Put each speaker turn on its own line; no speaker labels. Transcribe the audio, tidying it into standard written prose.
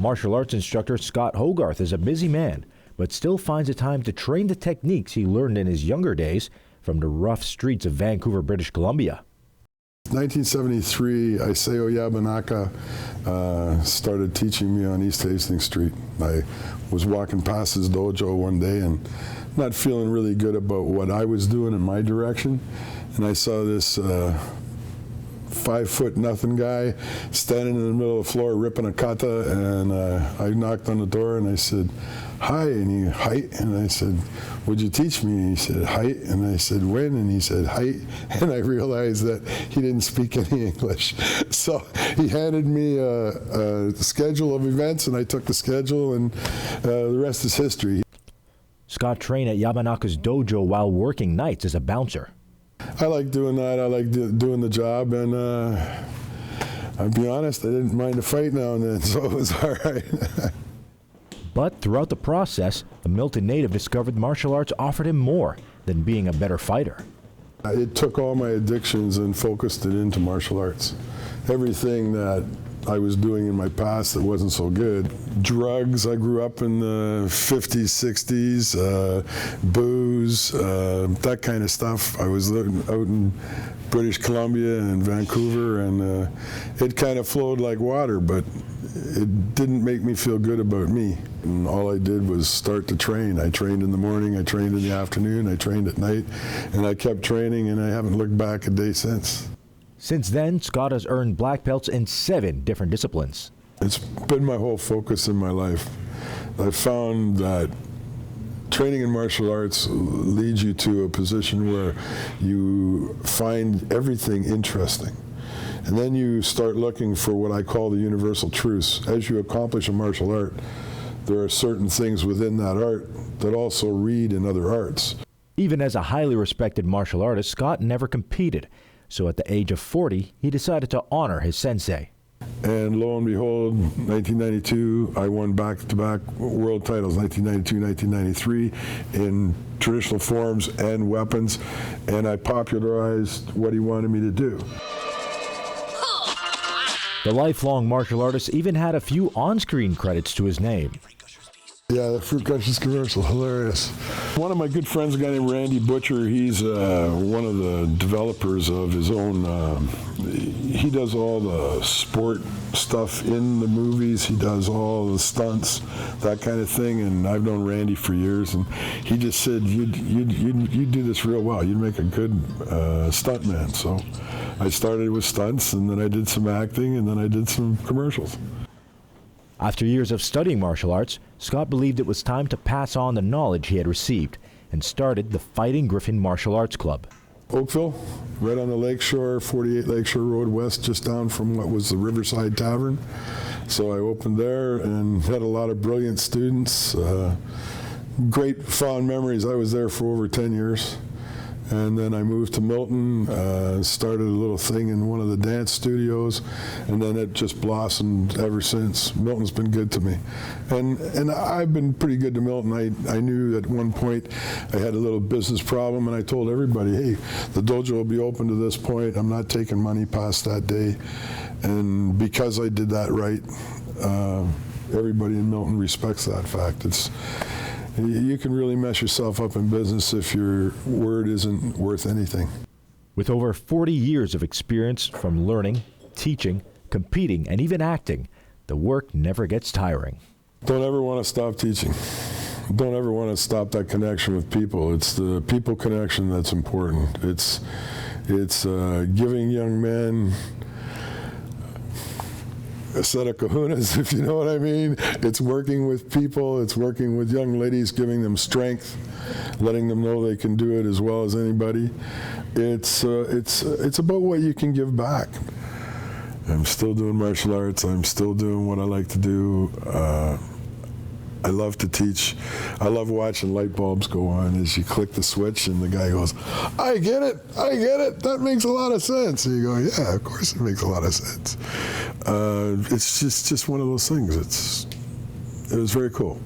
Martial arts instructor Scott Hogarth is a busy man, but still finds the time to train the techniques he learned in his younger days from the rough streets of Vancouver, British Columbia.
1973, Isao Yamanaka started teaching me on East Hastings Street. I was walking past his dojo one day and not feeling really good about what I was doing in my direction, and I saw this 5'0" guy standing in the middle of the floor ripping a kata, and I knocked on the door and I said, "Hi," and he, "Height," and I said, "Would you teach me?" And he said, "Height," and I said, "When?" And he said, "Height," and I realized that he didn't speak any English. So he handed me a schedule of events, and I took the schedule, and the rest is history. Scott
trained at Yamanaka's dojo while working nights as a bouncer.
I like doing that. I like doing the job, and I'll be honest, I didn't mind a fight now and then, so it was all right.
But throughout the process, the Milton native discovered martial arts offered him more than being a better fighter.
It took all my addictions and focused it into martial arts. Everything that I was doing in my past that wasn't so good. Drugs, I grew up in the 50s, 60s, booze, that kind of stuff. I was living out in British Columbia and Vancouver, and it kind of flowed like water, but it didn't make me feel good about me. And all I did was start to train. I trained in the morning, I trained in the afternoon, I trained at night, and I kept training, and I haven't looked back a day since.
Since then, Scott has earned black belts in 7 different disciplines.
It's been my whole focus in my life. I've found that training in martial arts leads you to a position where you find everything interesting. And then you start looking for what I call the universal truths. As you accomplish a martial art, there are certain things within that art that also read in other arts.
Even as a highly respected martial artist, Scott never competed. So at the age of 40, he decided to honor his sensei.
And lo and behold, 1992, I won back-to-back world titles, 1992, 1993, in traditional forms and weapons, and I popularized what he wanted me to do.
The lifelong martial artist even had a few on-screen credits to his name.
Yeah, the Fruit Gushers commercial, hilarious. One of my good friends, a guy named Randy Butcher, he's one of the developers of his own, he does all the sport stuff in the movies, he does all the stunts, that kind of thing, and I've known Randy for years, and he just said, you do this real well, you'd make a good stuntman. So I started with stunts, and then I did some acting, and then I did some commercials.
After years of studying martial arts, Scott believed it was time to pass on the knowledge he had received and started the Fighting Griffin Martial Arts Club.
Oakville, right on the lakeshore, 48 Lakeshore Road West, just down from what was the Riverside Tavern. So I opened there and had a lot of brilliant students. Great fond memories. I was there for over 10 years. And then I moved to Milton, started a little thing in one of the dance studios, and then it just blossomed ever since. Milton's been good to me. And I've been pretty good to Milton. I knew at one point I had a little business problem, and I told everybody, hey, the dojo will be open to this point. I'm not taking money past that day. And because I did that right, everybody in Milton respects that fact. You can really mess yourself up in business if your word isn't worth anything.
With over 40 years of experience from learning, teaching, competing, and even acting, the work never gets tiring.
Don't ever want to stop teaching. Don't ever want to stop that connection with people. It's the people connection that's important. It's giving young men a set of kahunas, if you know what I mean. It's working with people, it's working with young ladies, giving them strength, letting them know they can do it as well as anybody. It's about what you can give back. I'm still doing martial arts, I'm still doing what I like to do. I love to teach. I love watching light bulbs go on as you click the switch and the guy goes, I get it, that makes a lot of sense. And you go, yeah, of course it makes a lot of sense. It's just one of those things. It was very cool.